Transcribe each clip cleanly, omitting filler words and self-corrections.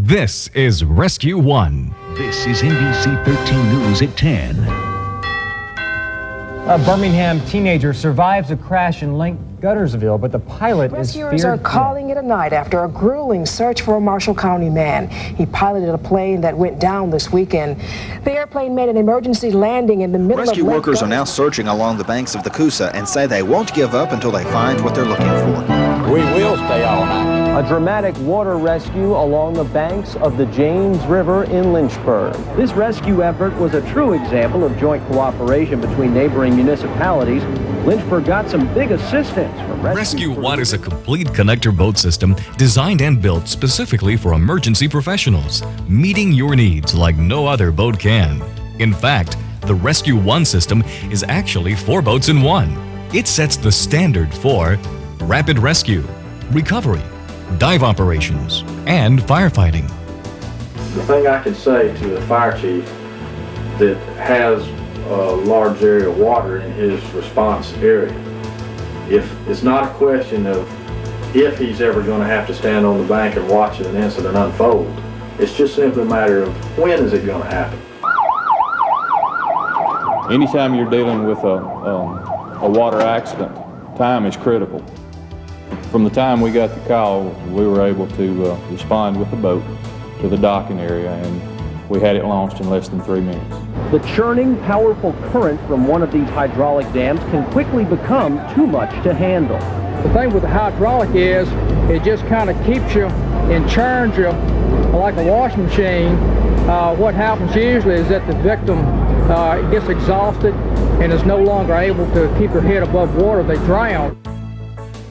This is Rescue One. This is NBC 13 News at 10. A Birmingham teenager survives a crash in Lake Guttersville, but the pilot is feared. Rescuers are calling it a night after a grueling search for a Marshall County man. He piloted a plane that went down this weekend. The airplane made an emergency landing in the middle of Lake Rescue workers are now Guttersville. searching along the banks of the Coosa and say they won't give up until they find what they're looking for. We will stay all night. A dramatic water rescue along the banks of the James River in Lynchburg. This rescue effort was a true example of joint cooperation between neighboring municipalities. Lynchburg got some big assistance from Rescue One is a complete connector boat system designed and built specifically for emergency professionals, meeting your needs like no other boat can. In fact, the Rescue One system is actually 4 boats in one. It sets the standard for rapid rescue, recovery, dive operations, and firefighting. The thing I can say to the fire chief that has a large area of water in his response area, if it's not a question of if he's ever going to have to stand on the bank and watch an incident unfold, it's just simply a matter of when is it going to happen. Anytime you're dealing with a water accident, time is critical. From the time we got the call, we were able to respond with the boat to the docking area, and we had it launched in less than 3 minutes. The churning, powerful current from one of these hydraulic dams can quickly become too much to handle. The thing with the hydraulic is it just kind of keeps you and churns you like a washing machine. What happens usually is that the victim gets exhausted and is no longer able to keep their head above water. They drown.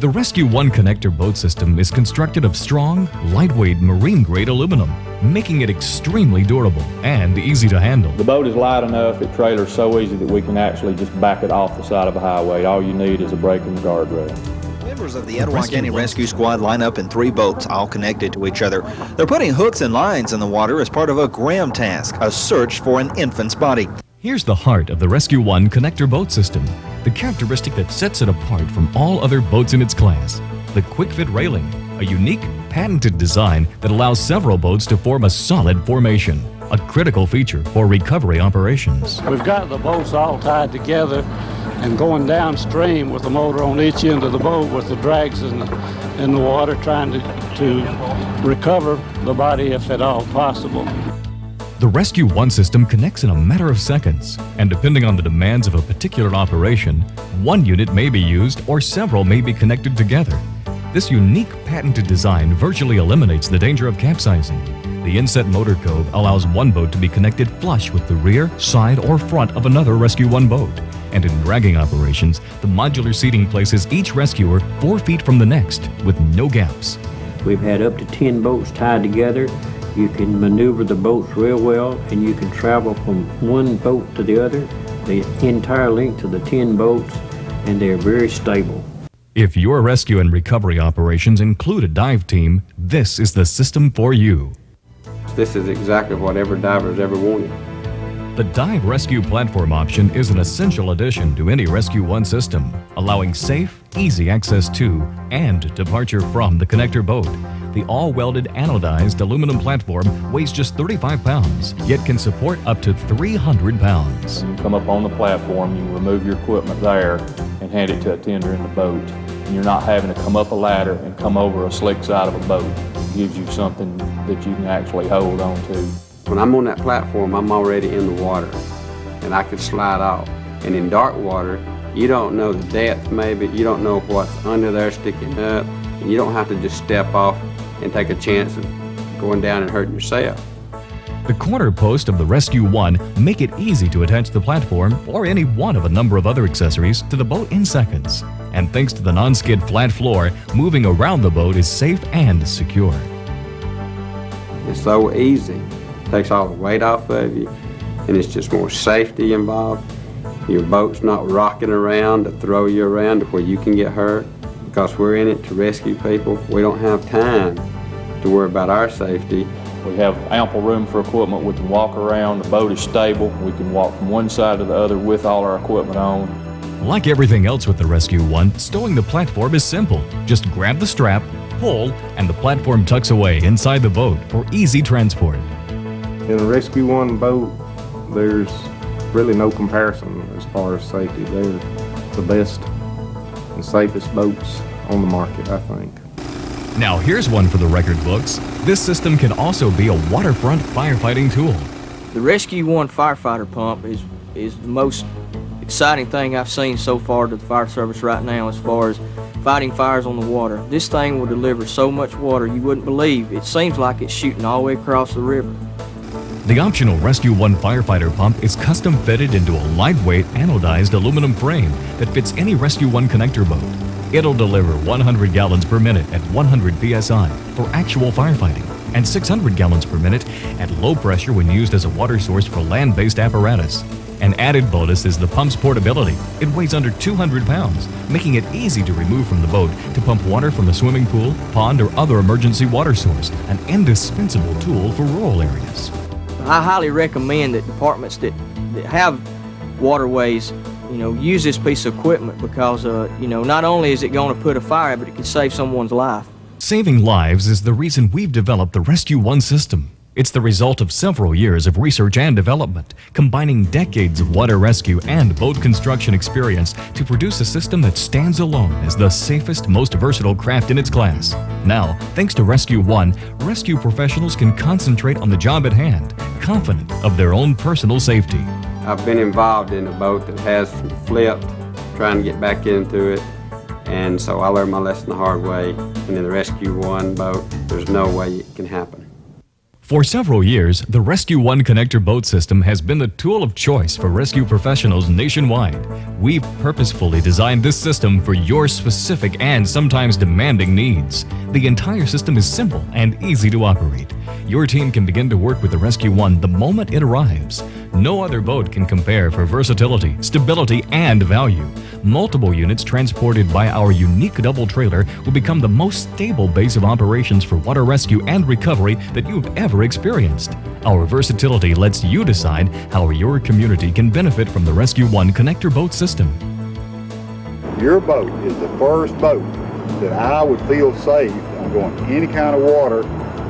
The Rescue One connector boat system is constructed of strong, lightweight marine-grade aluminum, making it extremely durable and easy to handle. The boat is light enough, it trailers so easy that we can actually just back it off the side of a highway. All you need is a brake and a guardrail. Members of the Etowah County Rescue Squad line up in 3 boats, all connected to each other. They're putting hooks and lines in the water as part of a Graham task, a search for an infant's body. Here's the heart of the Rescue One connector boat system, the characteristic that sets it apart from all other boats in its class. The quick-fit railing, a unique, patented design that allows several boats to form a solid formation, a critical feature for recovery operations. We've got the boats all tied together and going downstream with the motor on each end of the boat with the drags in the water, trying to recover the body if at all possible. The Rescue One system connects in a matter of seconds, and depending on the demands of a particular operation, one unit may be used or several may be connected together. This unique patented design virtually eliminates the danger of capsizing. The inset motor cove allows one boat to be connected flush with the rear, side, or front of another Rescue One boat. And in dragging operations, the modular seating places each rescuer 4 feet from the next with no gaps. We've had up to 10 boats tied together. You can maneuver the boats real well, and you can travel from one boat to the other, the entire length of the 10 boats, and they're very stable. If your rescue and recovery operations include a dive team, this is the system for you. This is exactly what every diver's ever wanted. The Dive Rescue Platform option is an essential addition to any Rescue One system, allowing safe, easy access to and departure from the connector boat. The all-welded anodized aluminum platform weighs just 35 pounds, yet can support up to 300 pounds. You come up on the platform, you remove your equipment there and hand it to a tender in the boat. And you're not having to come up a ladder and come over a slick side of a boat. It gives you something that you can actually hold on to. When I'm on that platform, I'm already in the water, and I can slide off. And in dark water, you don't know the depth maybe, you don't know what's under there sticking up, and you don't have to just step off and take a chance of going down and hurting yourself. The corner post of the Rescue One make it easy to attach the platform or any one of a number of other accessories to the boat in seconds. And thanks to the non-skid flat floor, moving around the boat is safe and secure. It's so easy. It takes all the weight off of you, and it's just more safety involved. Your boat's not rocking around to throw you around to where you can get hurt. Because we're in it to rescue people, we don't have time to worry about our safety. We have ample room for equipment. We can walk around. The boat is stable. We can walk from one side to the other with all our equipment on. Like everything else with the Rescue One, stowing the platform is simple. Just grab the strap, pull, and the platform tucks away inside the boat for easy transport. In a Rescue One boat, there's really no comparison as far as safety. They're the best and safest boats on the market, I think. Now here's one for the record books. This system can also be a waterfront firefighting tool. The Rescue One firefighter pump is the most exciting thing I've seen so far to the fire service right now as far as fighting fires on the water. This thing will deliver so much water you wouldn't believe. It seems like it's shooting all the way across the river. The optional Rescue One firefighter pump is custom fitted into a lightweight anodized aluminum frame that fits any Rescue One connector boat. It'll deliver 100 gallons per minute at 100 psi for actual firefighting and 600 gallons per minute at low pressure when used as a water source for land-based apparatus. An added bonus is the pump's portability. It weighs under 200 pounds, making it easy to remove from the boat to pump water from a swimming pool, pond, or other emergency water source, an indispensable tool for rural areas. I highly recommend that departments that have waterways, use this piece of equipment because, not only is it going to put a fire, but it could save someone's life. Saving lives is the reason we've developed the Rescue One system. It's the result of several years of research and development, combining decades of water rescue and boat construction experience to produce a system that stands alone as the safest, most versatile craft in its class. Now, thanks to Rescue One, rescue professionals can concentrate on the job at hand, confident of their own personal safety. I've been involved in a boat that has flipped, trying to get back into it, and so I learned my lesson the hard way. And in the Rescue One boat, there's no way it can happen. For several years, the Rescue One connector boat system has been the tool of choice for rescue professionals nationwide. We've purposefully designed this system for your specific and sometimes demanding needs. The entire system is simple and easy to operate. Your team can begin to work with the Rescue One the moment it arrives. No other boat can compare for versatility, stability, and value. Multiple units transported by our unique double trailer will become the most stable base of operations for water rescue and recovery that you've ever experienced. Our versatility lets you decide how your community can benefit from the Rescue One connector boat system. Your boat is the first boat that I would feel safe on going any kind of water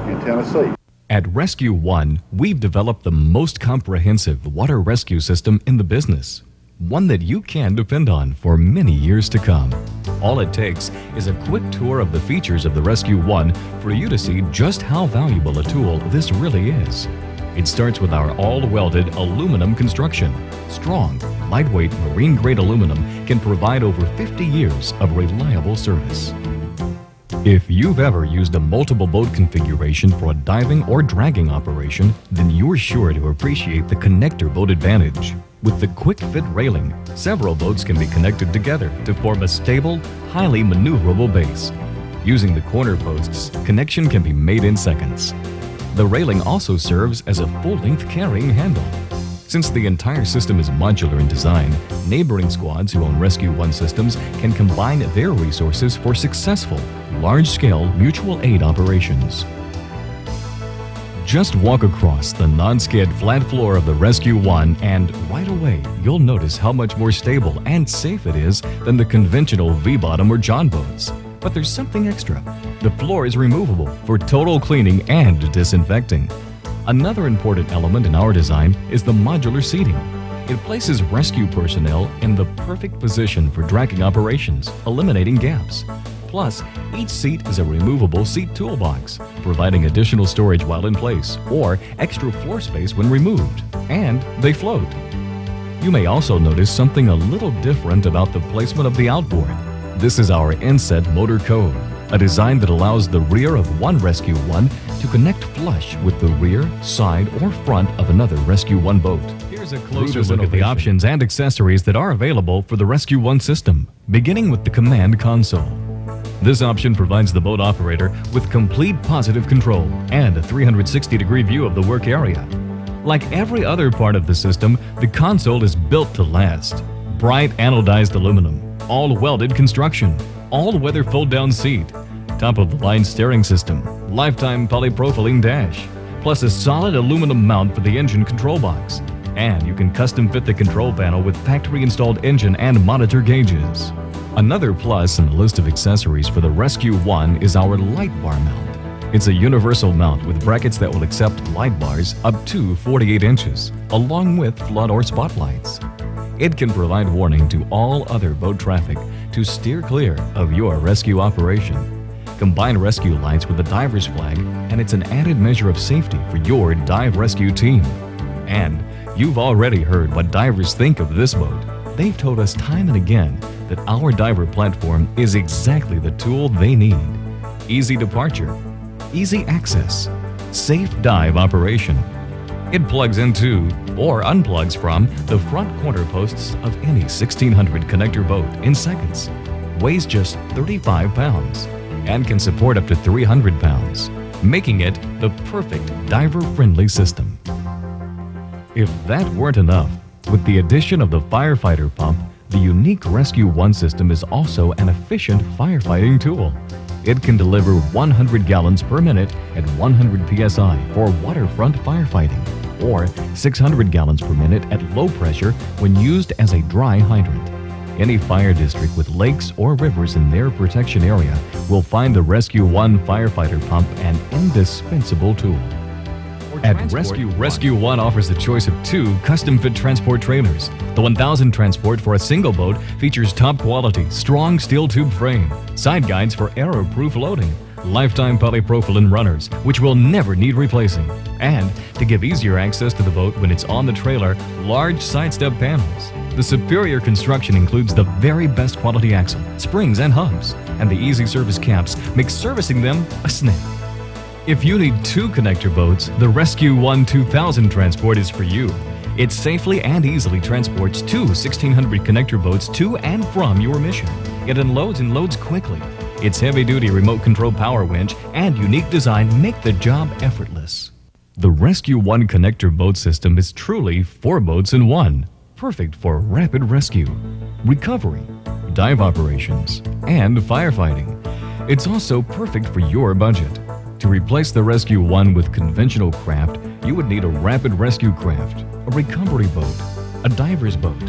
in Tennessee. At Rescue One, we've developed the most comprehensive water rescue system in the business, one that you can depend on for many years to come. All it takes is a quick tour of the features of the Rescue One for you to see just how valuable a tool this really is. It starts with our all-welded aluminum construction. Strong, lightweight marine-grade aluminum can provide over 50 years of reliable service. If you've ever used a multiple boat configuration for a diving or dragging operation, then you're sure to appreciate the connector boat advantage. With the quick fit railing, several boats can be connected together to form a stable, highly maneuverable base. Using the corner posts, connection can be made in seconds. The railing also serves as a full-length carrying handle. Since the entire system is modular in design, neighboring squads who own Rescue One systems can combine their resources for successful, large-scale mutual aid operations. Just walk across the non-skid flat floor of the Rescue One and right away you'll notice how much more stable and safe it is than the conventional V-bottom or John boats. But there's something extra. The floor is removable for total cleaning and disinfecting. Another important element in our design is the modular seating. It places rescue personnel in the perfect position for dragging operations, eliminating gaps. Plus, each seat is a removable seat toolbox, providing additional storage while in place or extra floor space when removed, and they float. You may also notice something a little different about the placement of the outboard. This is our inset motor cove, a design that allows the rear of one Rescue One to connect flush with the rear, side, or front of another Rescue One boat. Here's a closer look at the options and accessories that are available for the Rescue One system, beginning with the command console. This option provides the boat operator with complete positive control and a 360-degree view of the work area. Like every other part of the system, the console is built to last. Bright anodized aluminum, all-welded construction, all-weather fold-down seat, top-of-the-line steering system, lifetime polypropylene dash, plus a solid aluminum mount for the engine control box. And you can custom fit the control panel with factory-installed engine and monitor gauges. Another plus in the list of accessories for the Rescue One is our light bar mount. It's a universal mount with brackets that will accept light bars up to 48 inches, along with flood or spotlights. It can provide warning to all other boat traffic to steer clear of your rescue operation. Combine rescue lights with the diver's flag, and it's an added measure of safety for your dive rescue team. And you've already heard what divers think of this boat. They've told us time and again that our diver platform is exactly the tool they need. Easy departure, easy access, safe dive operation. It plugs into or unplugs from the front corner posts of any 1600 connector boat in seconds, weighs just 35 pounds, and can support up to 300 pounds, making it the perfect diver-friendly system. If that weren't enough, with the addition of the firefighter pump, the unique Rescue One system is also an efficient firefighting tool. It can deliver 100 gallons per minute at 100 psi for waterfront firefighting, or 600 gallons per minute at low pressure when used as a dry hydrant. Any fire district with lakes or rivers in their protection area will find the Rescue One firefighter pump an indispensable tool. At Rescue One offers the choice of 2 custom-fit transport trailers. The 1000 Transport for a single boat features top-quality, strong steel tube frame, side guides for error-proof loading, lifetime polypropylene runners, which will never need replacing, and to give easier access to the boat when it's on the trailer, large side-step panels. The superior construction includes the very best quality axle, springs, and hubs, and the easy service caps make servicing them a snap. If you need 2 connector boats, the Rescue One 2000 Transport is for you. It safely and easily transports 2 1600 connector boats to and from your mission. It unloads and loads quickly. Its heavy-duty remote control power winch and unique design make the job effortless. The Rescue One connector boat system is truly 4 boats in one, perfect for rapid rescue, recovery, dive operations, and firefighting. It's also perfect for your budget. To replace the Rescue One with conventional craft, you would need a rapid rescue craft, a recovery boat, a diver's boat,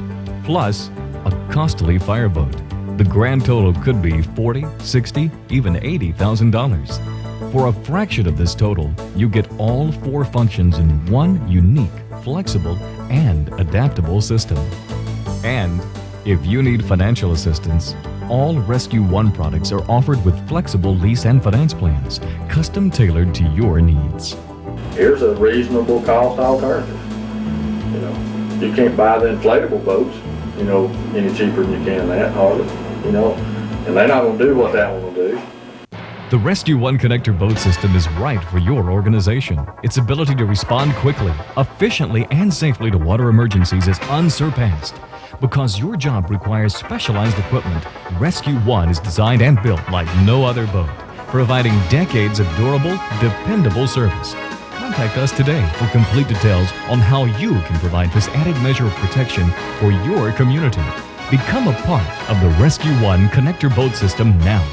plus a costly fireboat. The grand total could be $40,000, $60,000, even $80,000. For a fraction of this total, you get all 4 functions in one unique, flexible, and adaptable system. And if you need financial assistance, all Rescue One products are offered with flexible lease and finance plans, custom tailored to your needs. Here's a reasonable cost alternative. You know, you can't buy the inflatable boats, you know, any cheaper than you can that, hardly, you know, and they're not going to do what that one will do. The Rescue One connector boat system is right for your organization. Its ability to respond quickly, efficiently, and safely to water emergencies is unsurpassed. Because your job requires specialized equipment, Rescue One is designed and built like no other boat, providing decades of durable, dependable service. Contact us today for complete details on how you can provide this added measure of protection for your community. Become a part of the Rescue One connector boat system now.